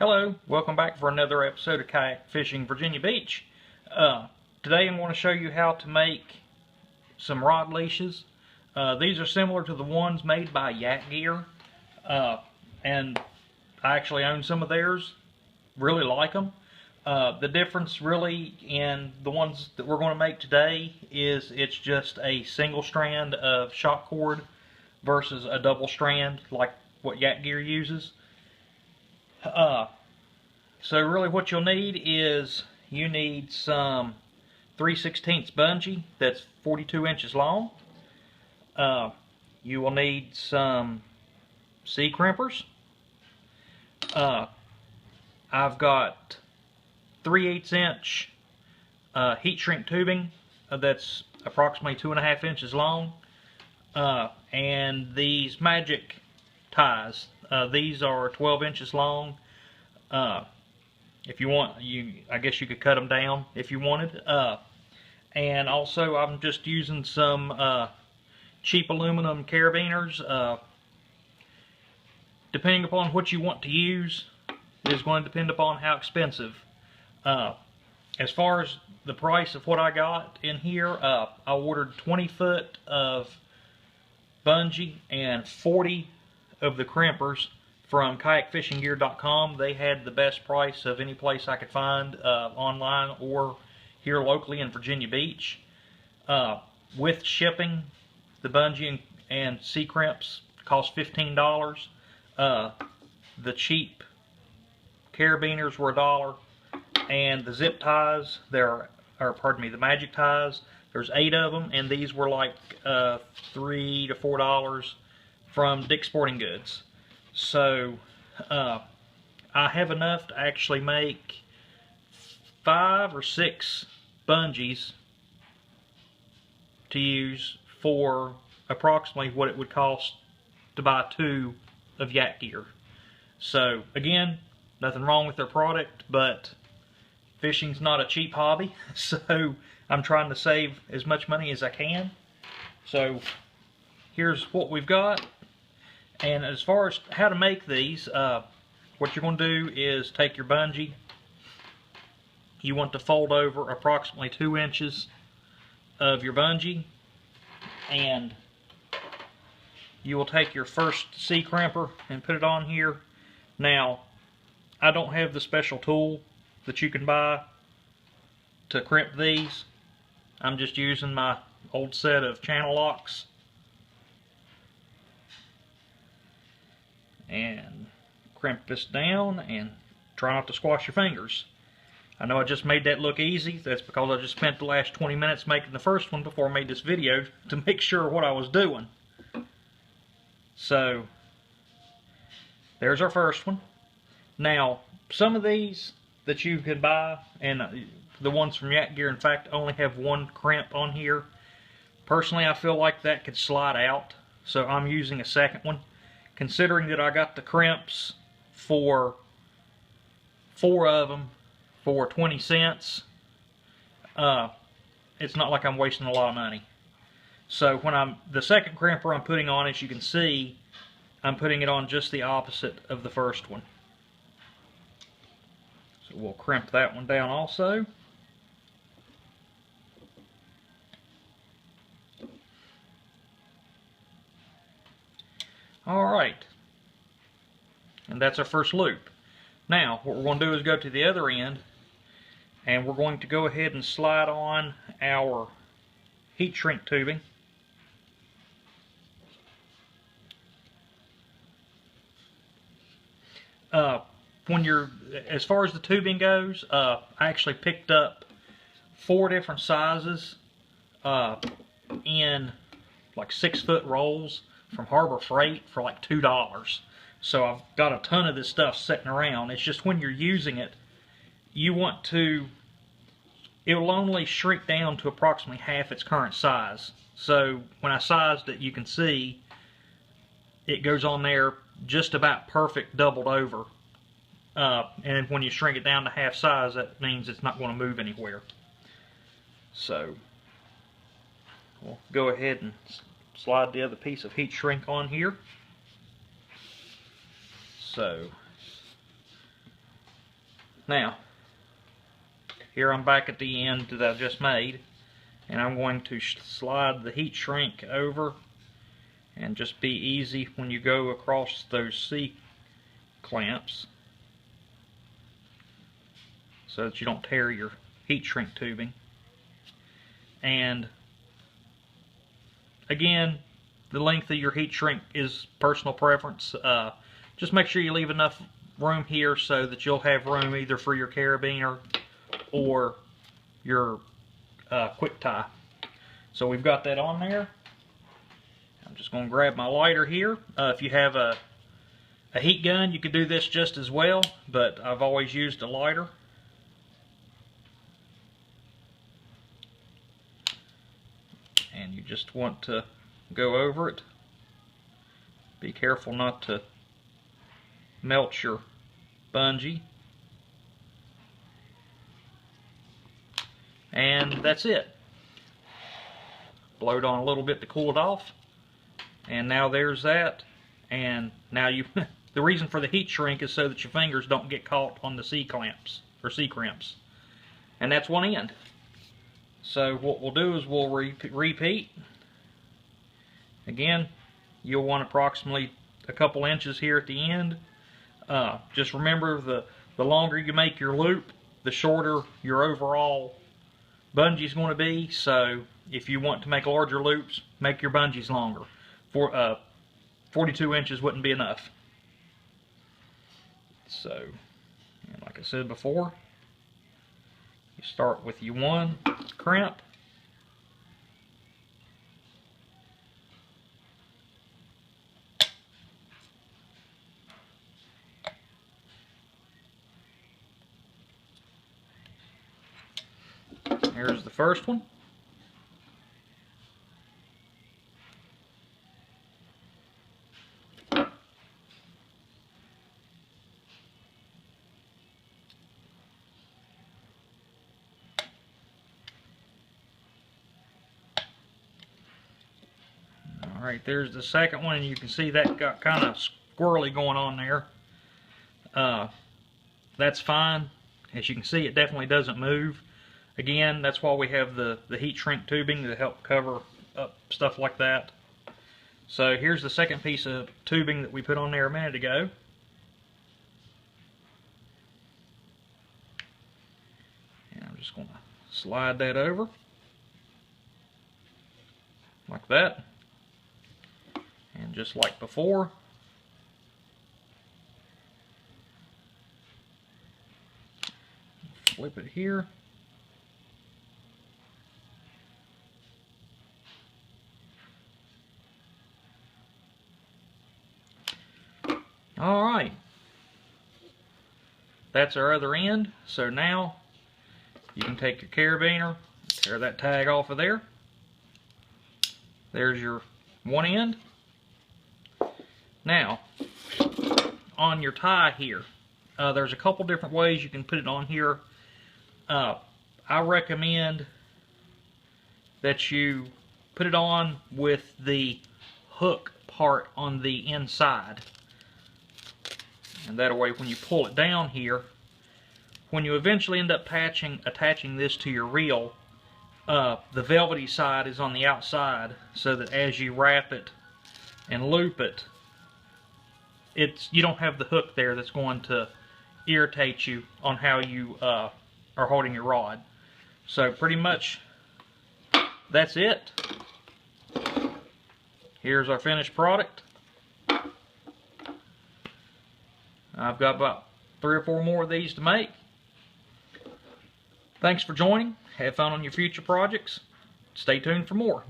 Hello, welcome back for another episode of Kayak Fishing Virginia Beach. Today I'm going to show you how to make some rod leashes. These are similar to the ones made by Yak Gear, and I actually own some of theirs, really like them. The difference really in the ones that we're going to make today is it's just a single strand of shock cord versus a double strand like what Yak Gear uses. So really what you'll need is you need some 3/16 bungee that's 42 inches long. You will need some C crimpers. I've got 3/8 inch heat shrink tubing that's approximately 2.5 inches long, and these magic ties. These are 12 inches long. If you want, I guess you could cut them down if you wanted. And also I'm just using some cheap aluminum carabiners. Depending upon what you want to use is going to depend upon how expensive. As far as the price of what I got in here, I ordered 20 foot of bungee and 40 of the crimpers from kayakfishinggear.com. They had the best price of any place I could find online or here locally in Virginia Beach. With shipping, the bungee and C crimps cost $15. The cheap carabiners were $1, and the zip ties, the magic ties, there's 8 of them, and these were like $3 to $4 from Dick's Sporting Goods. So I have enough to actually make 5 or 6 bungees to use for approximately what it would cost to buy 2 of Yak Gear. So again, nothing wrong with their product, but fishing's not a cheap hobby, so I'm trying to save as much money as I can. So here's what we've got. And as far as how to make these, what you're going to do is take your bungee. You want to fold over approximately 2 inches of your bungee, and you will take your first C crimper and put it on here. Now, I don't have the special tool that you can buy to crimp these. I'm just using my old set of channel locks. And crimp this down and try not to squash your fingers. I know I just made that look easy. That's because I just spent the last 20 minutes making the first one before I made this video to make sure what I was doing. So there's our first one. Now some of these that you can buy, and the ones from Yak Gear in fact only have 1 crimp on here. Personally, I feel like that could slide out, so I'm using a second one. Considering that I got the crimps for 4 of them for 20 cents, it's not like I'm wasting a lot of money. So when the second crimper I'm putting on, as you can see, I'm putting it on just the opposite of the first one. So we'll crimp that one down also. Alright, and that's our first loop. Now what we're going to do is go to the other end, and we're going to go ahead and slide on our heat shrink tubing. As far as the tubing goes, I actually picked up 4 different sizes in like 6-foot rolls from Harbor Freight for like $2. So I've got a ton of this stuff sitting around. It's just when you're using it, you want to, it will only shrink down to approximately half its current size. So when I sized it, you can see it goes on there just about perfect, doubled over. And when you shrink it down to half size, that means it's not going to move anywhere. So we'll go ahead and slide the other piece of heat shrink on here. So Now, here I'm back at the end that I just made, and I'm going to slide the heat shrink over, and just be easy when you go across those C clamps so that you don't tear your heat shrink tubing. And again, the length of your heat shrink is personal preference. Just make sure you leave enough room here so that you'll have room either for your carabiner or your quick tie. So we've got that on there. I'm just going to grab my lighter here. If you have a heat gun, you could do this just as well, but I've always used a lighter. And you just want to go over it. Be careful not to melt your bungee. And that's it. Blow it on a little bit to cool it off. And now there's that. And now you, the reason for the heat shrink is so that your fingers don't get caught on the C clamps or C crimps. And that's one end. So what we'll do is we'll repeat. Again, you'll want approximately a couple inches here at the end. Just remember, the longer you make your loop, the shorter your overall bungee is going to be. So if you want to make larger loops, make your bungees longer. 42 inches wouldn't be enough. So, and like I said before, you start with your one crimp. Here's the first one. Alright, there's the second one, and you can see that got kind of squirrely going on there. That's fine. As you can see, it definitely doesn't move. Again, that's why we have the heat shrink tubing to help cover up stuff like that. So here's the second piece of tubing that we put on there a minute ago. And I'm just going to slide that over like that. And just like before, flip it here. Alright, that's our other end. So now you can take your carabiner, tear that tag off of there. There's your one end. Now, on your tie here, there's a couple different ways you can put it on here. I recommend that you put it on with the hook part on the inside. And that way, when you pull it down here, when you eventually end up attaching this to your reel, the velvety side is on the outside, so that as you wrap it and loop it, you don't have the hook there that's going to irritate you on how you are holding your rod. So pretty much that's it. Here's our finished product. I've got about 3 or 4 more of these to make. Thanks for joining. Have fun on your future projects. Stay tuned for more.